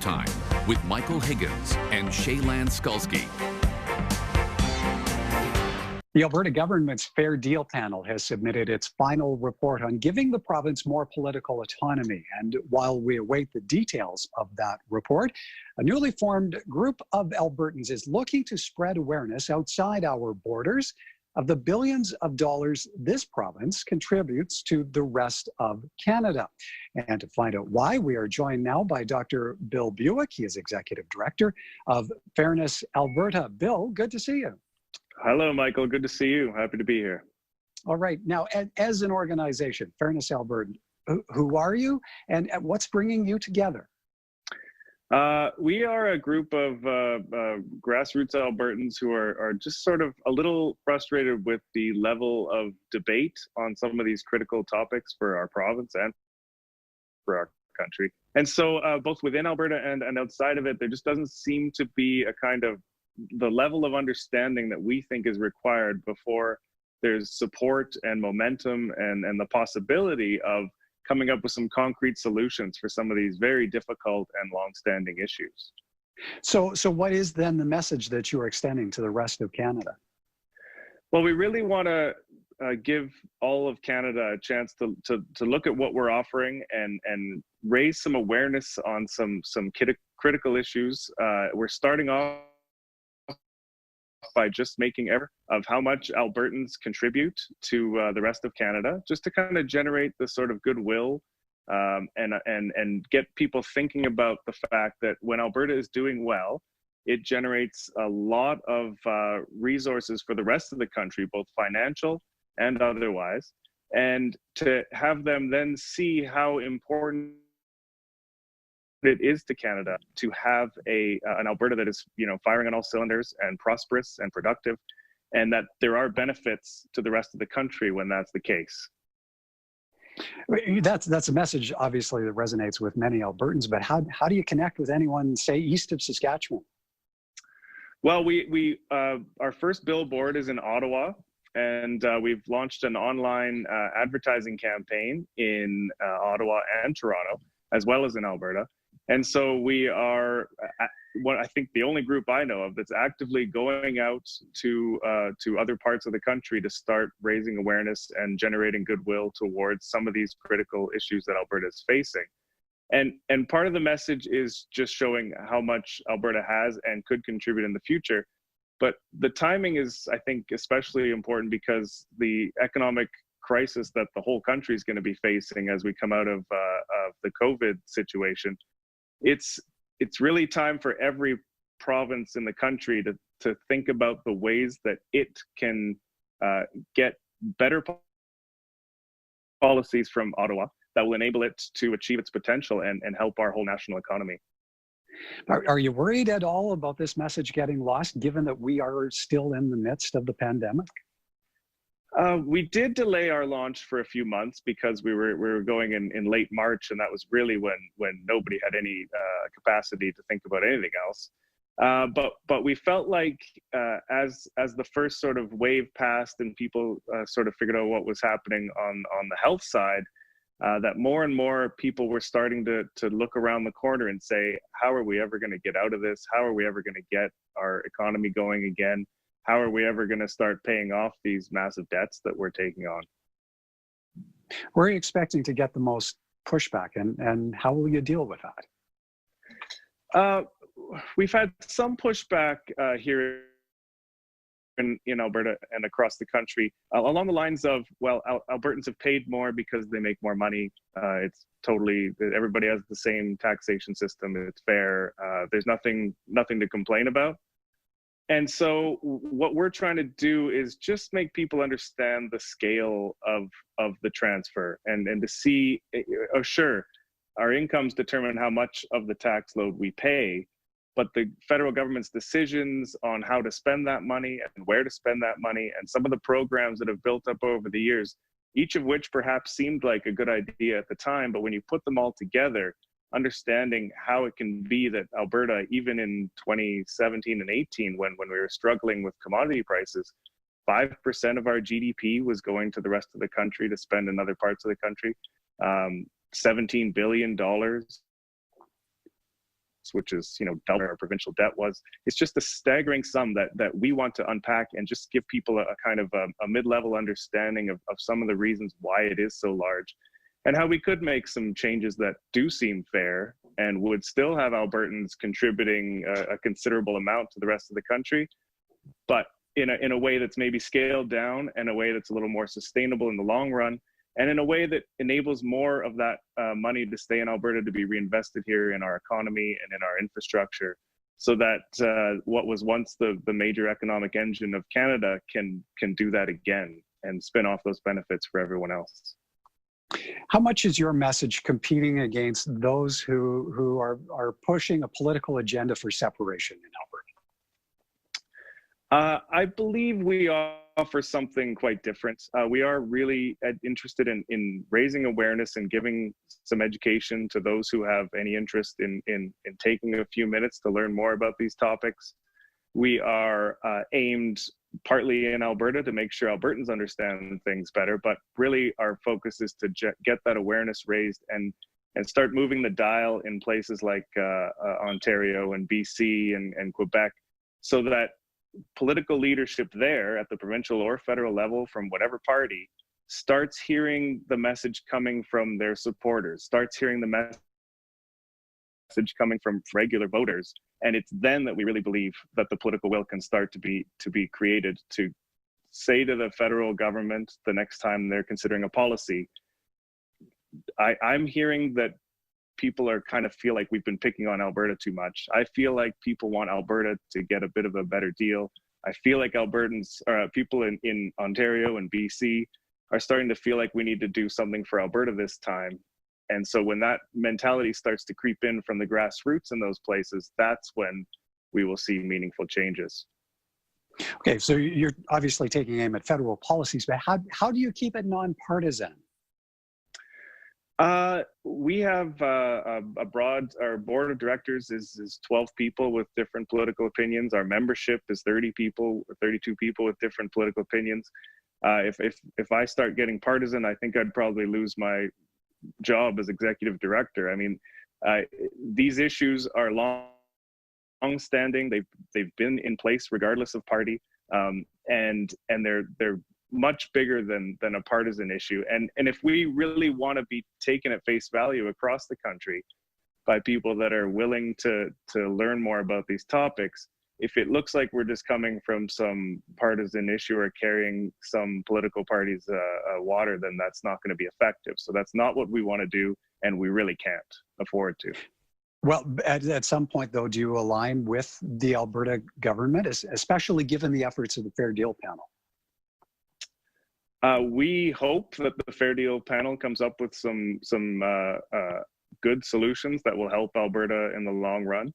Time with Michael Higgins and Shaylan Skulski. The Alberta government's Fair Deal panel has submitted its final report on giving the province more political autonomy. And while we await the details of that report, a newly formed group of Albertans is looking to spread awareness outside our borders of the billions of dollars this province contributes to the rest of Canada. And to find out why, we are joined now by Dr. Bill Bewick. He is Executive Director of Fairness Alberta. Bill, good to see you. Hello, Michael. Good to see you. Happy to be here. All right. Now, as an organization, Fairness Alberta, who are you and what's bringing you together? We are a group of grassroots Albertans who are just sort of a little frustrated with the level of debate on some of these critical topics for our province and for our country. And so both within Alberta and outside of it, there just doesn't seem to be a kind of the level of understanding that we think is required before there's support and momentum and the possibility of coming up with some concrete solutions for some of these very difficult and long-standing issues. So what is then the message that you are extending to the rest of Canada? Well, we really want to give all of Canada a chance to look at what we're offering and raise some awareness on some critical issues. We're starting off by just making ever of how much Albertans contribute to the rest of Canada, just to kind of generate the sort of goodwill and get people thinking about the fact that when Alberta is doing well, it generates a lot of resources for the rest of the country, both financial and otherwise, and to have them then see how important it is to Canada to have an Alberta that is, firing on all cylinders and prosperous and productive, and that there are benefits to the rest of the country when that's the case. That's a message, obviously, that resonates with many Albertans. But how do you connect with anyone, say, east of Saskatchewan? Well, our first billboard is in Ottawa, and we've launched an online advertising campaign in Ottawa and Toronto, as well as in Alberta. And so we are what I think the only group I know of that's actively going out to other parts of the country to start raising awareness and generating goodwill towards some of these critical issues that Alberta is facing. And part of the message is just showing how much Alberta has and could contribute in the future. But the timing is, I think, especially important because the economic crisis that the whole country is going to be facing as we come out of the COVID situation, it's really time for every province in the country to think about the ways that it can get better policies from Ottawa that will enable it to achieve its potential and help our whole national economy. Are you worried at all about this message getting lost, given that we are still in the midst of the pandemic? We did delay our launch for a few months because we were going in late March, and that was really when nobody had any capacity to think about anything else. But we felt like as the first sort of wave passed and people sort of figured out what was happening on the health side, that more and more people were starting to look around the corner and say, how are we ever going to get out of this? How are we ever going to get our economy going again? How are we ever going to start paying off these massive debts that we're taking on? Where are you expecting to get the most pushback, and how will you deal with that? We've had some pushback here in Alberta and across the country along the lines of, well, Albertans have paid more because they make more money. It's totally, everybody has the same taxation system. It's fair. There's nothing to complain about. And so what we're trying to do is just make people understand the scale of the transfer and to see, oh, sure, our incomes determine how much of the tax load we pay, but the federal government's decisions on how to spend that money and where to spend that money and some of the programs that have built up over the years, each of which perhaps seemed like a good idea at the time, but when you put them all together, understanding how it can be that Alberta, even in 2017 and 18, when we were struggling with commodity prices, 5% of our GDP was going to the rest of the country to spend in other parts of the country. $17 billion which is, double our provincial debt was. It's just a staggering sum that we want to unpack and just give people a kind of a mid-level understanding of some of the reasons why it is so large, and how we could make some changes that do seem fair and would still have Albertans contributing a considerable amount to the rest of the country, but in a way that's maybe scaled down, and a way that's a little more sustainable in the long run, and in a way that enables more of that money to stay in Alberta, to be reinvested here in our economy and in our infrastructure, so that what was once the major economic engine of Canada can do that again and spin off those benefits for everyone else. How much is your message competing against those who are pushing a political agenda for separation in Alberta? I believe we offer something quite different. We are really interested in raising awareness and giving some education to those who have any interest in taking a few minutes to learn more about these topics. We are aimed partly in Alberta to make sure Albertans understand things better, but really our focus is to get that awareness raised and start moving the dial in places like Ontario and BC and Quebec, so that political leadership there at the provincial or federal level from whatever party starts hearing the message coming from their supporters, starts hearing the message coming from regular voters. And it's then that we really believe that the political will can start to be created to say to the federal government the next time they're considering a policy. I'm hearing that people are kind of feel like we've been picking on Alberta too much. I feel like people want Alberta to get a bit of a better deal. I feel like Albertans, or people in Ontario and BC are starting to feel like we need to do something for Alberta this time. And so when that mentality starts to creep in from the grassroots in those places, that's when we will see meaningful changes. Okay, so you're obviously taking aim at federal policies, but how do you keep it nonpartisan? We have our board of directors is 12 people with different political opinions. Our membership is 30 people, 32 people with different political opinions. If I start getting partisan, I think I'd probably lose my job as executive director. I mean, these issues are long-standing. They've been in place regardless of party, and they're much bigger than a partisan issue. And if we really want to be taken at face value across the country by people that are willing to learn more about these topics, if it looks like we're just coming from some partisan issue or carrying some political party's water, then that's not going to be effective. So that's not what we want to do, and we really can't afford to. Well, at some point, though, do you align with the Alberta government, especially given the efforts of the Fair Deal panel? We hope that the Fair Deal panel comes up with some good solutions that will help Alberta in the long run.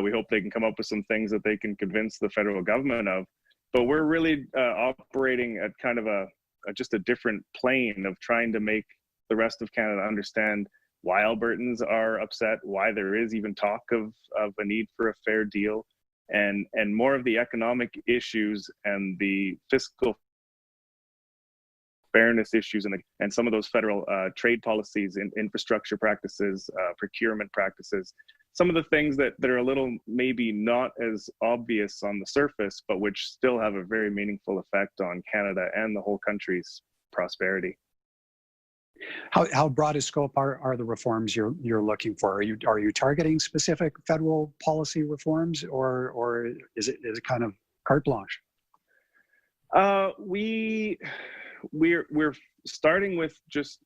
We hope they can come up with some things that they can convince the federal government of. But we're really operating at kind of just a different plane of trying to make the rest of Canada understand why Albertans are upset, why there is even talk of a need for a fair deal, and more of the economic issues and the fiscal fairness issues and some of those federal trade policies and infrastructure practices, procurement practices, some of the things that are a little maybe not as obvious on the surface, but which still have a very meaningful effect on Canada and the whole country's prosperity. How broad a scope are the reforms you're looking for? Are you targeting specific federal policy reforms, or is it kind of carte blanche? We're starting with just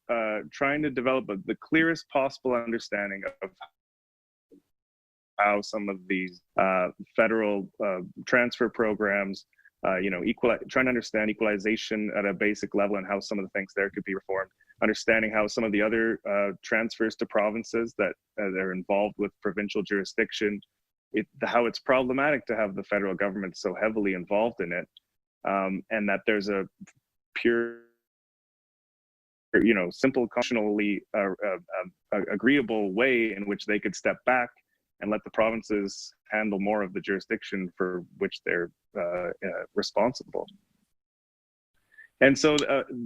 trying to develop the clearest possible understanding of how some of these federal transfer programs, trying to understand equalization at a basic level and how some of the things there could be reformed, understanding how some of the other transfers to provinces that are involved with provincial jurisdiction, how it's problematic to have the federal government so heavily involved in it, and that there's a pure, simple, constitutionally agreeable way in which they could step back and let the provinces handle more of the jurisdiction for which they're responsible. And so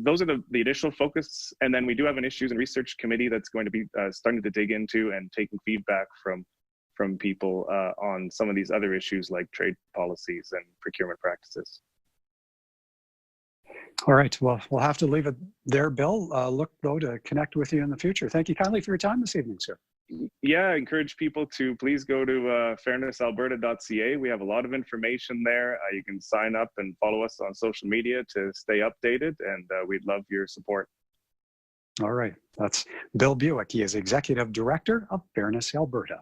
those are the initial focus. And then we do have an issues and research committee that's going to be starting to dig into and taking feedback from from people on some of these other issues like trade policies and procurement practices. All right. Well, we'll have to leave it there, Bill. Look, though, to connect with you in the future. Thank you kindly for your time this evening, sir. Yeah, I encourage people to please go to fairnessalberta.ca. We have a lot of information there. You can sign up and follow us on social media to stay updated, and we'd love your support. All right. That's Bill Bewick. He is Executive Director of Fairness Alberta.